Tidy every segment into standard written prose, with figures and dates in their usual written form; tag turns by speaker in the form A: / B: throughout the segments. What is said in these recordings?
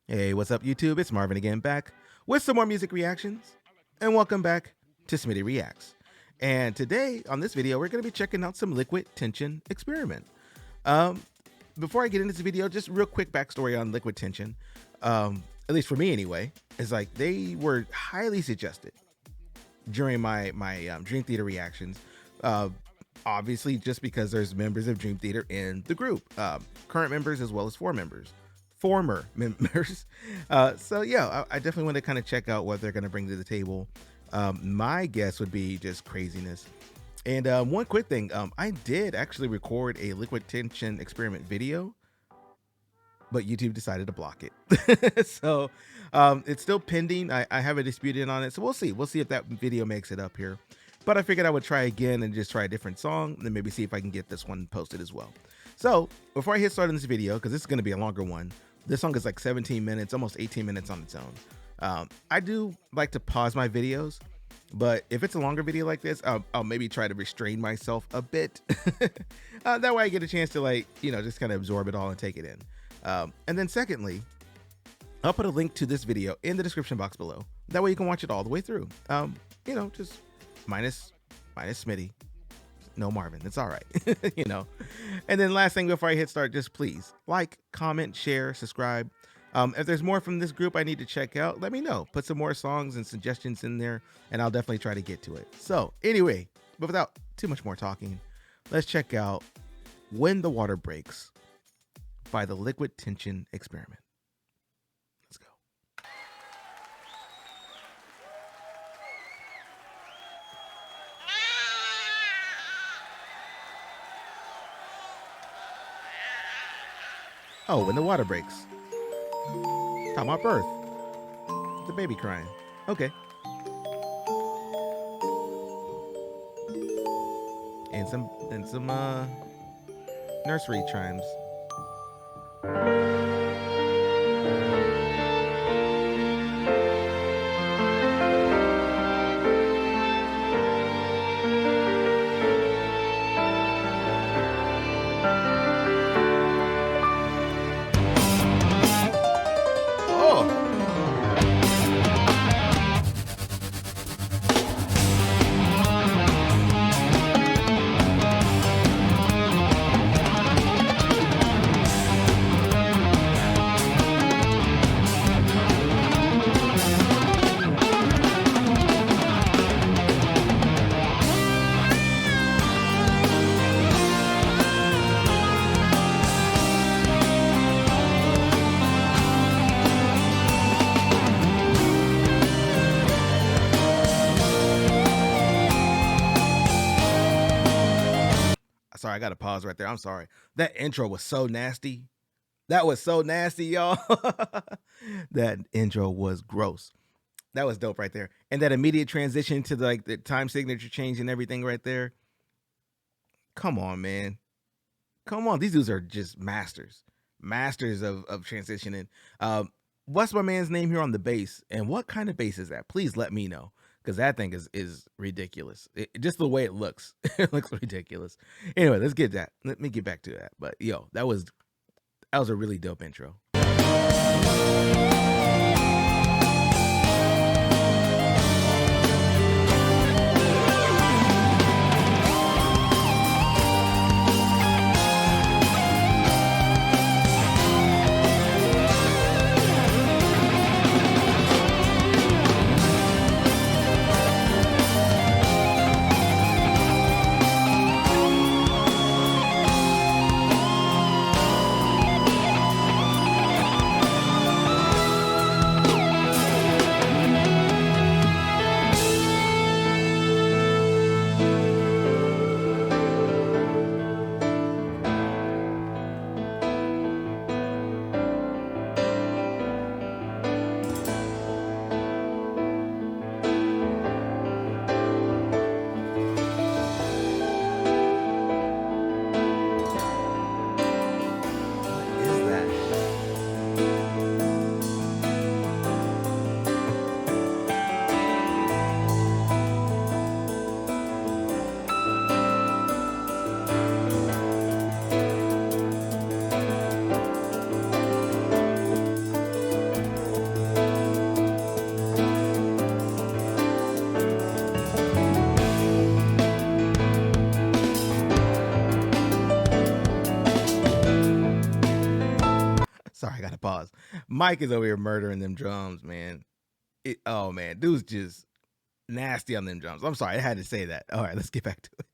A: Hey, what's up, YouTube? It's Marvin again, back with some more music reactions. And welcome back to Smitty Reacts. And today, on this video, we're going to be checking out some Liquid Tension Experiment. Um, Before I get into this video, just real quick backstory on Liquid Tension. At least for me anyway, is like they were highly suggested during my Dream Theater reactions. Obviously, just because there's members of Dream Theater in the group, current members as well as former members. So yeah, I definitely want to kind of check out what they're going to bring to the table. My guess would be just craziness. And one quick thing, I did actually record a Liquid Tension Experiment video, but YouTube decided to block it. So it's still pending. I have a dispute on it, so we'll see. We'll see if that video makes it up here. But I figured I would try again and just try a different song, and then maybe see if I can get this one posted as well. So before I hit start on this video, because this is going to be a longer one, this song is like 17 minutes, almost 18 minutes on its own. I do like to pause my videos, but if it's a longer video like this, I'll maybe try to restrain myself a bit. That way I get a chance to just kind of absorb it all and take it in. And then secondly, I'll put a link to this video in the description box below. That way you can watch it all the way through. Just minus Smitty. No Marvin, it's all right. And then last thing before I hit start, just please like, comment, share, subscribe. If there's more from this group I need to check out, let me know. Put some more songs and suggestions in there, and I'll definitely try to get to it. So anyway, but without too much more talking, let's check out When the Water Breaks by the Liquid Tension Experiment. Let's go. Oh, When the Water Breaks. Talking about birth. The baby crying. Okay. And some nursery chimes. Sorry, I got to pause right there. I'm sorry. That intro was so nasty. That was so nasty, y'all. That intro was gross. That was dope right there. And that immediate transition to the time signature change and everything right there. Come on, man. Come on. These dudes are just masters. Masters of transitioning. What's my man's name here on the bass? And what kind of bass is that? Please let me know. Because that thing is ridiculous. Just the way it looks. It looks ridiculous. Anyway, let's get that. Let me get back to that. But yo, that was a really dope intro. Mike is over here murdering them drums, man. Oh man, dude's just nasty on them drums. I'm sorry, I had to say that. All right, let's get back to it.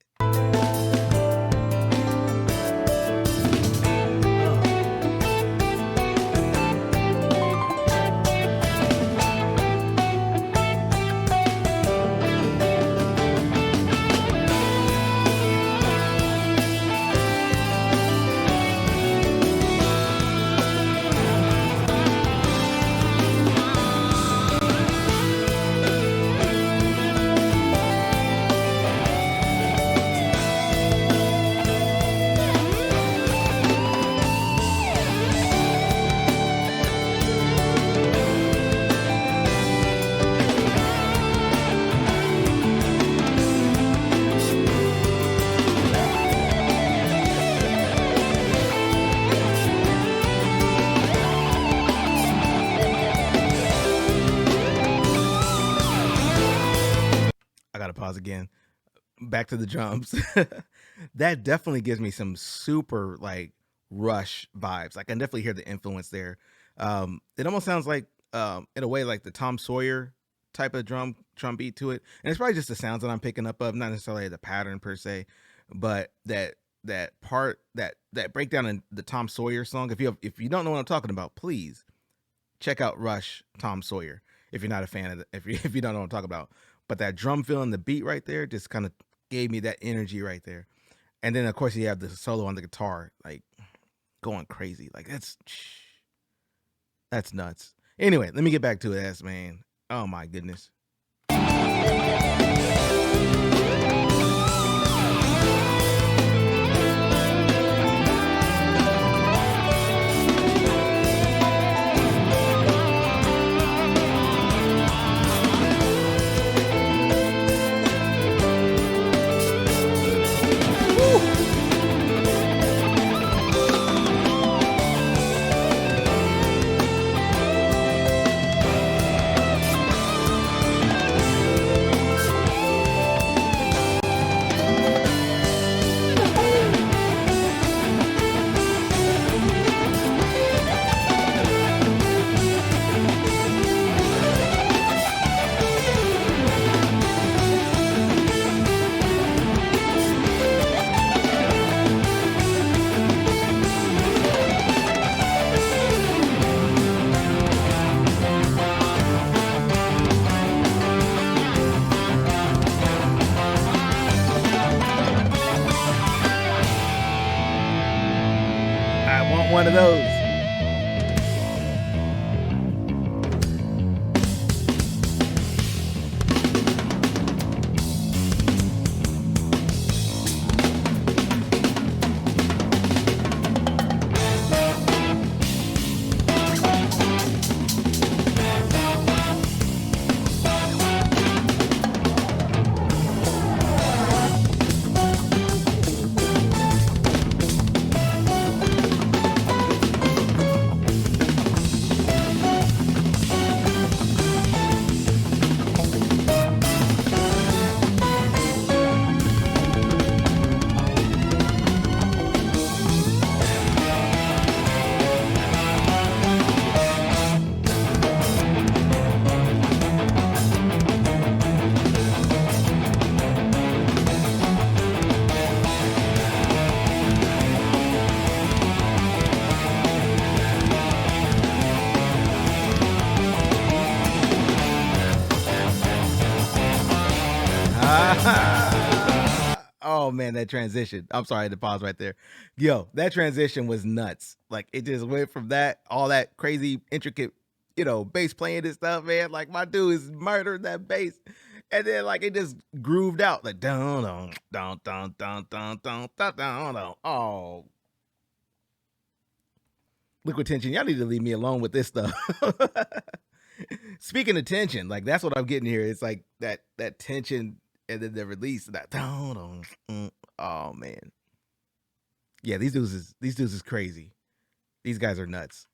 A: I gotta pause again. Back to the drums. That definitely gives me some super like Rush vibes. I can definitely hear the influence there. It almost sounds like in a way like the Tom Sawyer type of drum beat to it. And it's probably just the sounds that I'm picking up of, not necessarily the pattern per se, but that part that breakdown in the Tom Sawyer song. If you don't know what I'm talking about, please check out Rush Tom Sawyer if you're not a fan of if you don't know what I'm talking about. But that drum fill and the beat right there just kind of gave me that energy right there. And then of course you have the solo on the guitar, like going crazy. Like that's nuts. Anyway, let me get back to it, man. Oh my goodness. One of those. Oh man, that transition. I'm sorry to pause right there. Yo, that transition was nuts. Like it just went from that, all that crazy, intricate, bass playing and stuff, man. Like my dude is murdering that bass. And then like it just grooved out like dun dun dun dun dun dun dun dun dun dun. Oh. Liquid Tension, y'all need to leave me alone with this stuff. Speaking of tension, like that's what I'm getting here. It's like that tension and then the release of that. Oh man. Yeah, these dudes is crazy. These guys are nuts.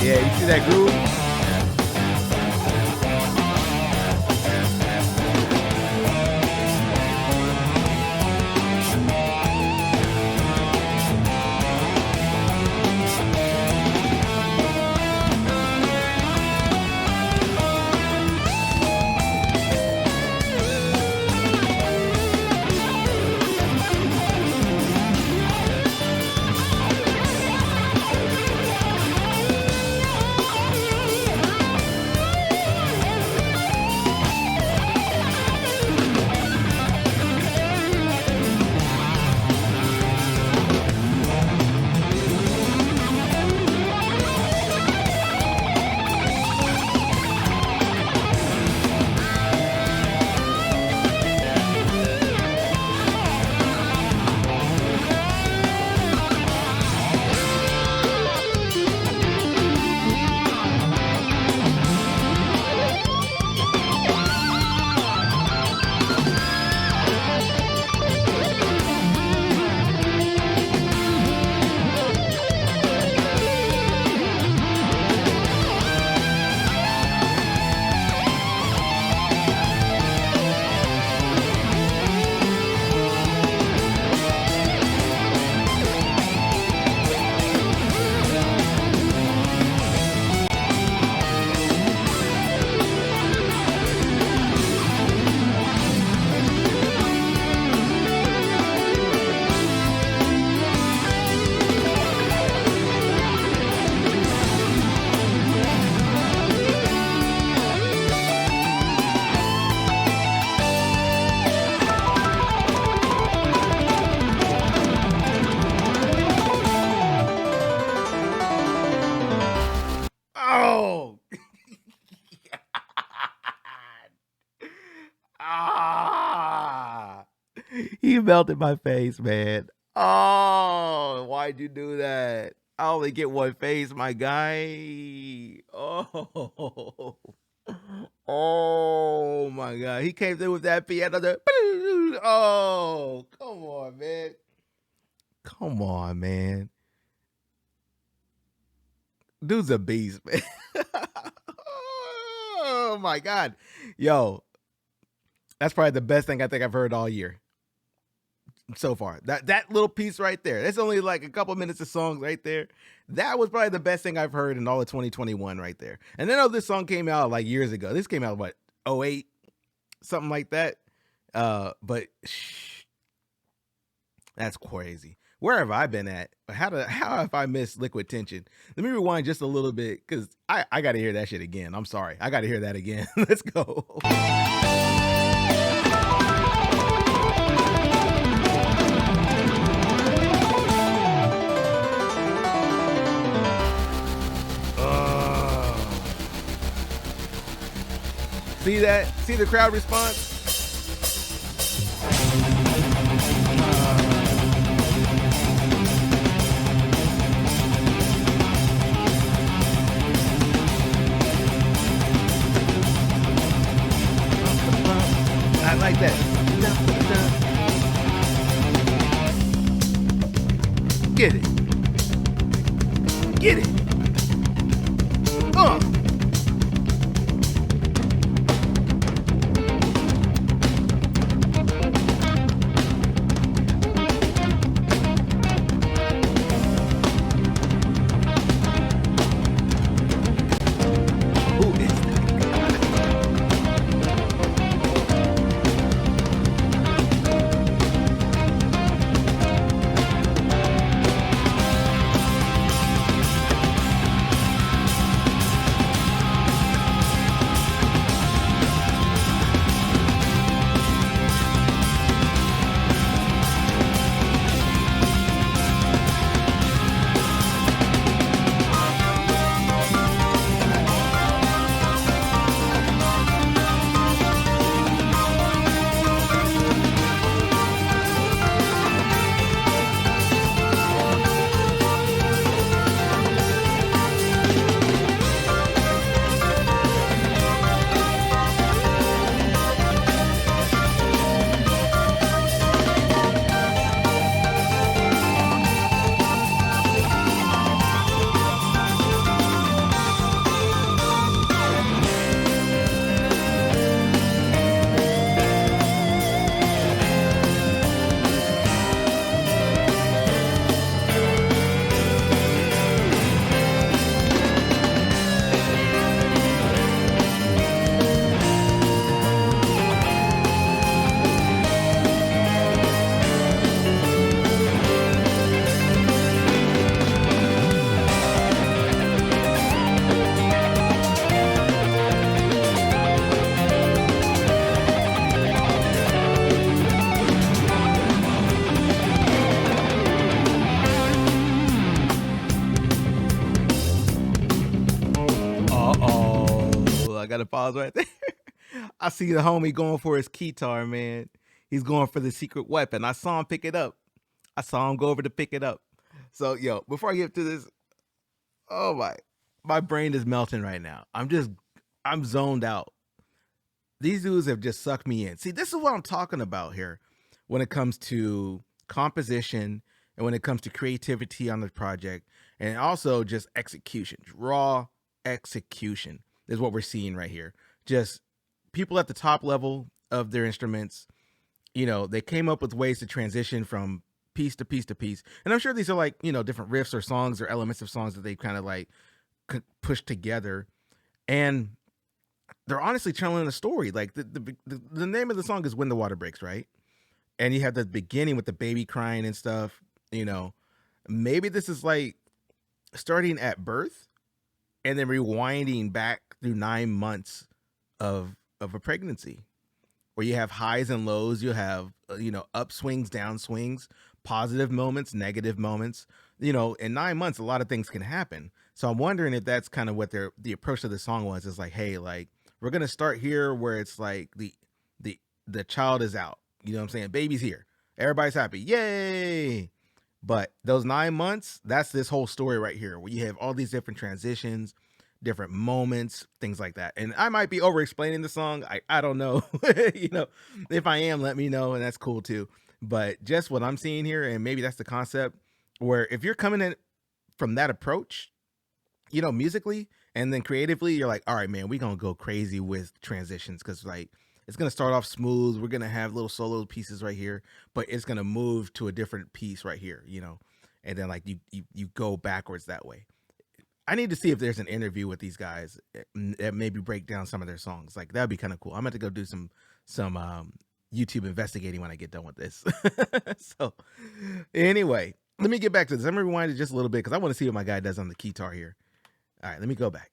A: Yeah, you see that groove? You melted my face, man. Oh, why'd you do that? I only get one face, my guy. Oh, oh my God. He came through with that piano. Oh, come on, man. Come on, man. Dude's a beast, man. Oh my God. Yo, that's probably the best thing I think I've heard all year so far. That little piece right there. That's only like a couple minutes of songs right there. That was probably the best thing I've heard in all of 2021 right there. And I know this song came out like years ago. This came out what, '08, something like that. But that's crazy. Where have I been at? How have I missed Liquid Tension? Let me rewind just a little bit because I got to hear that shit again. I'm sorry. I got to hear that again. Let's go. See that? See the crowd response? I like that. Get it. Get it. I gotta pause right there. I see the homie going for his keytar, man. He's going for the secret weapon. I saw him pick it up. I saw him go over to pick it up. So, yo, before I get to this, oh my brain is melting right now. I'm zoned out. These dudes have just sucked me in. See, this is what I'm talking about here when it comes to composition and when it comes to creativity on the project and also just execution, raw execution is what we're seeing right here. Just people at the top level of their instruments, you know, they came up with ways to transition from piece to piece to piece. And I'm sure these are like, you know, different riffs or songs or elements of songs that they kind of like pushed together. And they're honestly telling a story. Like the name of the song is When the Water Breaks, right? And you have the beginning with the baby crying and stuff, you know. Maybe this is like starting at birth and then rewinding back through 9 months of a pregnancy, where you have highs and lows, you have you know, upswings, downswings, positive moments, negative moments. You know, in 9 months, a lot of things can happen. So I'm wondering if that's kind of what the approach to the song was. Is like, hey, like we're gonna start here where it's like the child is out. You know what I'm saying? Baby's here. Everybody's happy. Yay! But those 9 months, that's this whole story right here, where you have all these different transitions, different moments, things like that. And I might be over explaining the song. I don't know. You know, if I am, let me know, and that's cool too. But just what I'm seeing here, and maybe that's the concept, where if you're coming in from that approach, you know, musically and then creatively, you're like, all right, man, we're gonna go crazy with transitions because like it's gonna start off smooth. We're gonna have little solo pieces right here, but it's gonna move to a different piece right here, you know, and then like you go backwards that way. I need to see if there's an interview with these guys that maybe break down some of their songs. Like that'd be kind of cool. I'm going to go do some YouTube investigating when I get done with this. So anyway, let me get back to this. I'm gonna rewind it just a little bit because I want to see what my guy does on the guitar here. All right, let me go back.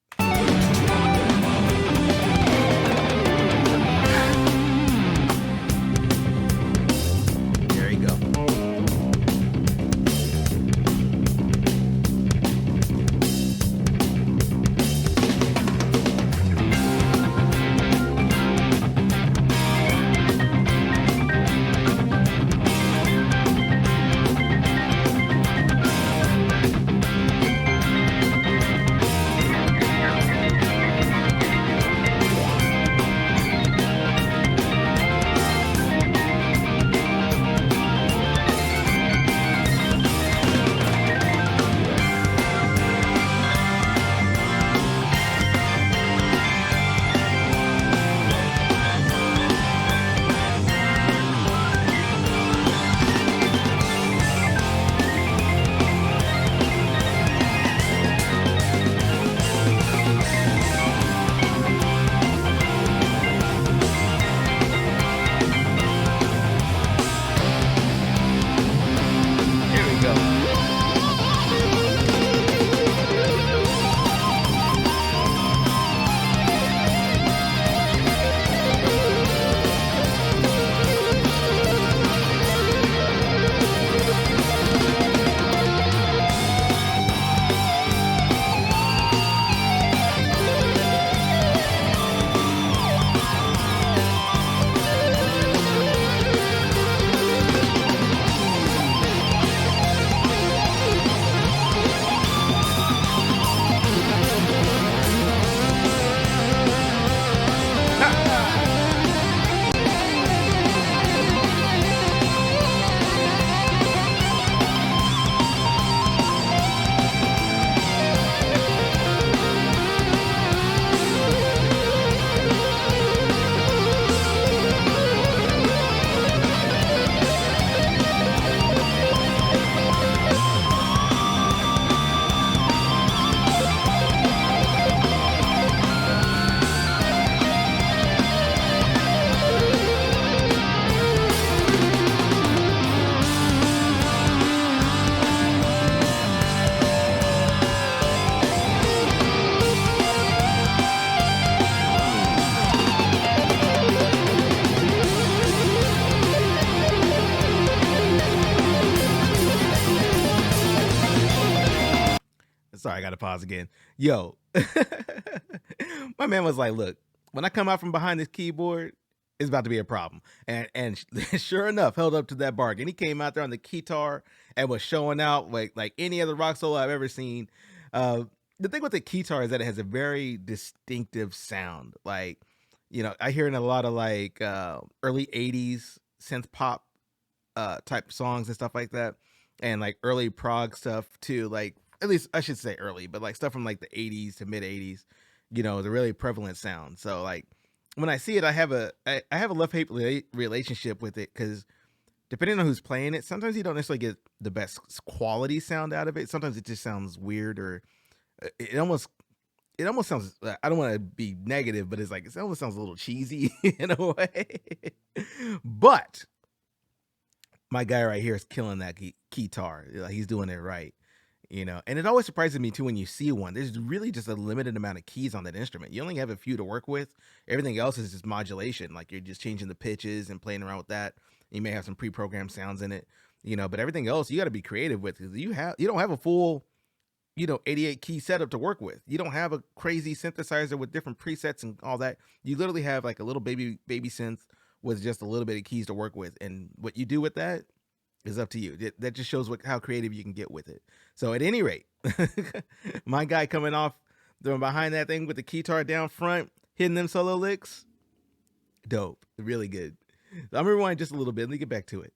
A: There you go. Here we go. Sorry, I got to pause again. Yo, my man was like, "Look, when I come out from behind this keyboard, it's about to be a problem." And sure enough, held up to that bargain. He came out there on the guitar and was showing out like any other rock solo I've ever seen. Uh, the thing with the guitar is that it has a very distinctive sound. Like, you know, I hear in a lot of like early '80s synth pop type songs and stuff like that, and like early prog stuff too. Like at least I should say early, but like stuff from like the '80s to mid '80s, you know, is a really prevalent sound. So like when I see it, I have a love hate relationship with it because depending on who's playing it, sometimes you don't necessarily get the best quality sound out of it. Sometimes it just sounds weird or it almost sounds. I don't want to be negative, but it's like it almost sounds a little cheesy in a way. But my guy right here is killing that guitar. Like he's doing it right, you know. And it always surprises me too when you see one. There's really just a limited amount of keys on that instrument. You only have a few to work with. Everything else is just modulation. Like you're just changing the pitches and playing around with that. You may have some pre-programmed sounds in it, you know. But everything else you got to be creative with because you don't have a full 88 key setup to work with. You don't have a crazy synthesizer with different presets and all that. You literally have like a little baby synth with just a little bit of keys to work with. And what you do with that is up to you. That just shows how creative you can get with it. So at any rate, my guy coming off behind that thing with the guitar down front, hitting them solo licks, dope, really good. I'm gonna rewind just a little bit. Let me get back to it.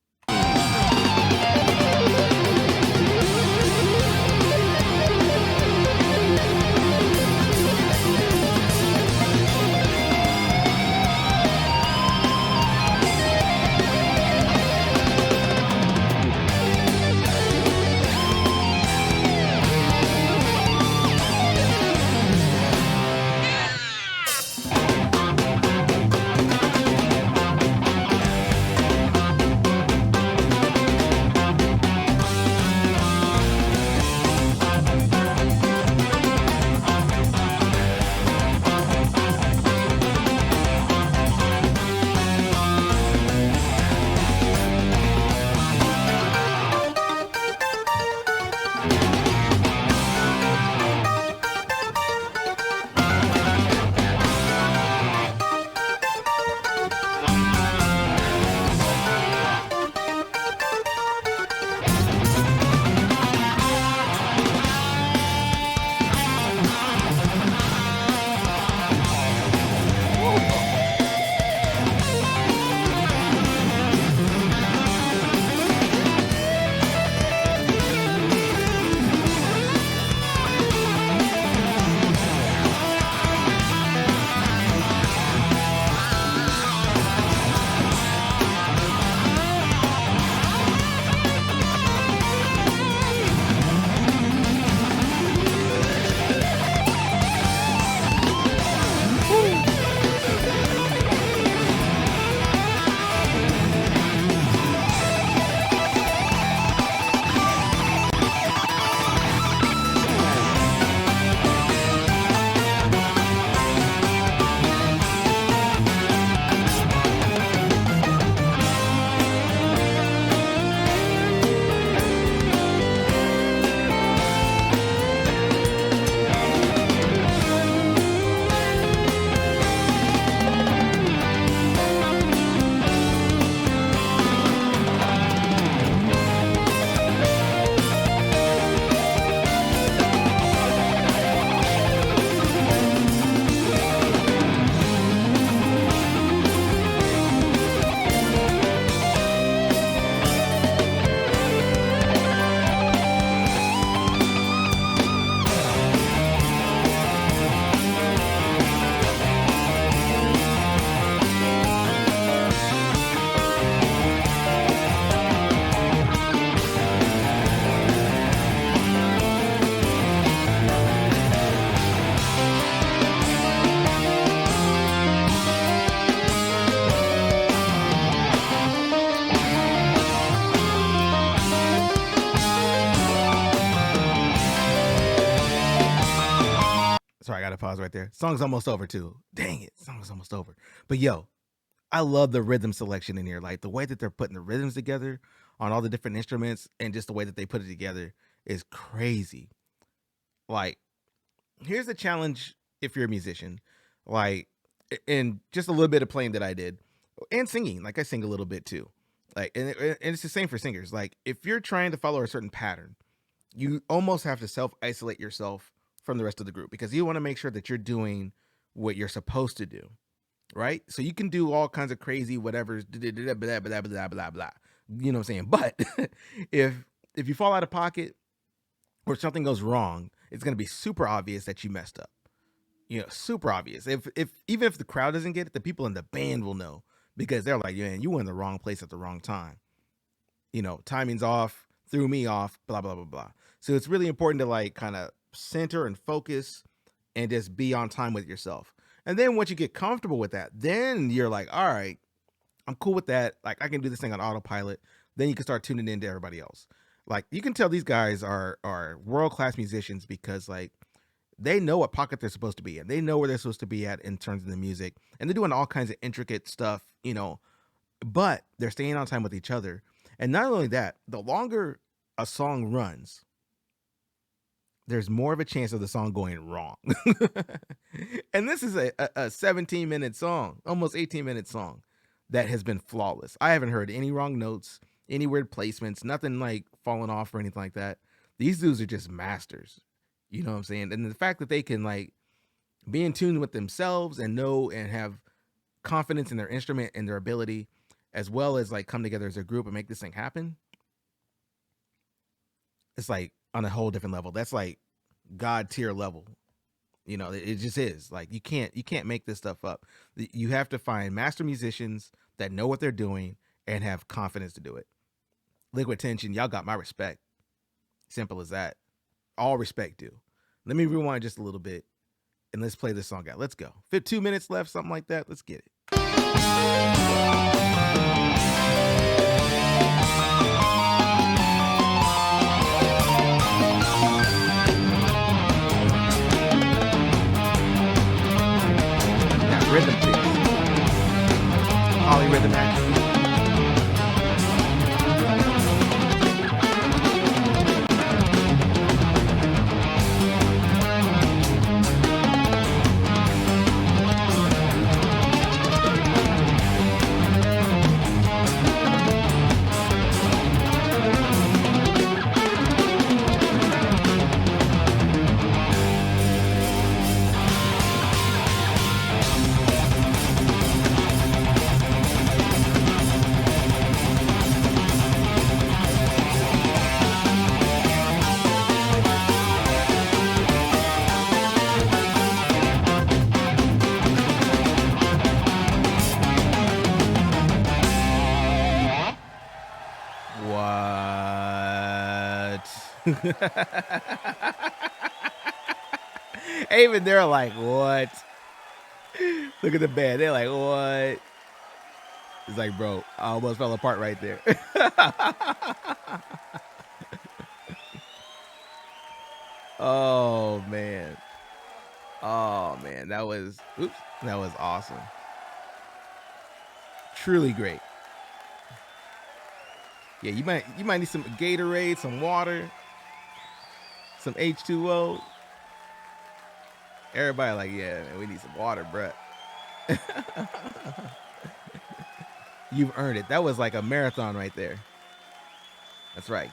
A: Sorry, I got to pause right there. Song's almost over too. Dang it, song's almost over. But yo, I love the rhythm selection in here. Like the way that they're putting the rhythms together on all the different instruments and just the way that they put it together is crazy. Like, here's the challenge if you're a musician. Like, and just a little bit of playing that I did and singing. Like, I sing a little bit too. Like, and it's the same for singers. Like, if you're trying to follow a certain pattern, you almost have to self isolate yourself from the rest of the group because you want to make sure that you're doing what you're supposed to do, right? So you can do all kinds of crazy whatever, blah blah blah blah blah blah. You know what I'm saying? But if if you fall out of pocket or something goes wrong, it's gonna be super obvious that you messed up. You know, super obvious. If even if the crowd doesn't get it, the people in the band will know because they're like, man, you were in the wrong place at the wrong time. You know, timing's off, threw me off, blah blah blah blah. So it's really important to like kind of center and focus and just be on time with yourself. And then once you get comfortable with that, then you're like, all right, I'm cool with that. Like I can do this thing on autopilot. Then you can start tuning into everybody else. Like you can tell these guys are world class musicians because like they know what pocket they're supposed to be in. They know where they're supposed to be at in terms of the music, and they're doing all kinds of intricate stuff, you know. But they're staying on time with each other. And not only that, the longer a song runs, there's more of a chance of the song going wrong. And this is a 17-minute song, almost 18-minute song. that has been flawless. I haven't heard any wrong notes, any weird placements, nothing like falling off or anything like that. These dudes are just masters. You know what I'm saying? And the fact that they can like be in tune with themselves and know and have confidence in their instrument and their ability, as well as like come together as a group and make this thing happen, it's like on a whole different level. That's like God tier level. You know, it just is. Like you can't make this stuff up. You have to find master musicians that know what they're doing and have confidence to do it. Liquid Tension, y'all got my respect. Simple as that. All respect due. Let me rewind just a little bit and let's play this song out. Let's go. 2 minutes left, something like that. Let's get it. That rhythm fix. Ollie rhythm action. Even they're like, what? Look at the band. They're like, what? It's like, bro, I almost fell apart right there. Oh man. Oh man. That was awesome. Truly great. Yeah, you might need some Gatorade, some water, some H2O. Everybody like, yeah, man, we need some water, bruh. You've earned it. That was like a marathon right there. That's right.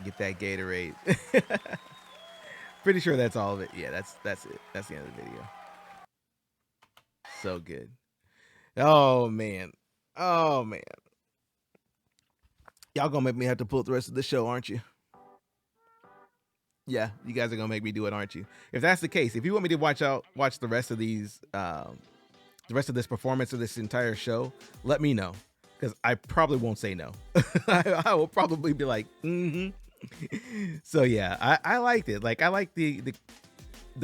A: Get that Gatorade. Pretty sure that's all of it. Yeah, that's it. That's the end of the video. So good. Oh man. Oh man. Y'all gonna make me have to pull the rest of the show, aren't you? Yeah, you guys are gonna make me do it, aren't you? If that's the case, if you want me to watch the rest of these, the rest of this performance of this entire show, let me know, because I probably won't say no. I will probably be like, mm-hmm. So yeah, I liked it. Like I like the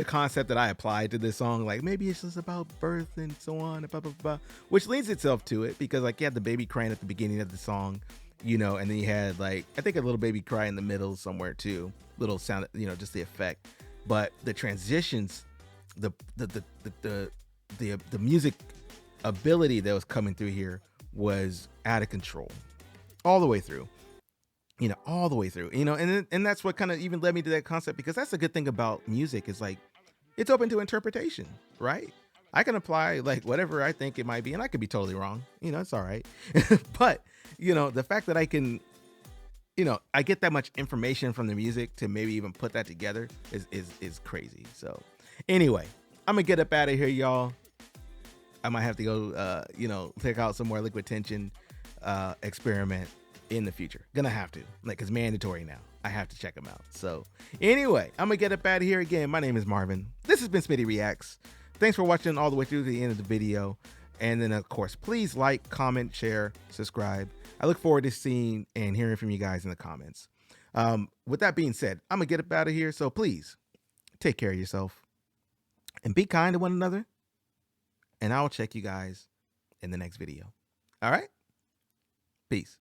A: concept that I applied to this song. Like maybe it's just about birth and so on, blah, blah, blah, which leads itself to it because like you had the baby crying at the beginning of the song, you know, and then you had like I think a little baby cry in the middle somewhere too, little sound, you know, just the effect. But the transitions, the music ability that was coming through here was out of control all the way through. You know, all the way through, you know, and that's what kind of even led me to that concept, because that's a good thing about music is like it's open to interpretation, right? I can apply like whatever I think it might be, and I could be totally wrong, you know, it's all right. But you know, the fact that I can, you know, I get that much information from the music to maybe even put that together is crazy. So anyway, I'm gonna get up out of here, y'all. I might have to go you know, check out some more Liquid Tension experiment in the future. Gonna have to, like, it's mandatory now. I have to check them out. So anyway, I'm gonna get up out of here. Again, my name is Marvin. This has been Smitty Reacts. Thanks for watching all the way through the end of the video. And then of course, please like, comment, share, subscribe. I look forward to seeing and hearing from you guys in the comments. With that being said, I'm gonna get up out of here. So please take care of yourself and be kind to one another. And I'll check you guys in the next video. All right. Peace.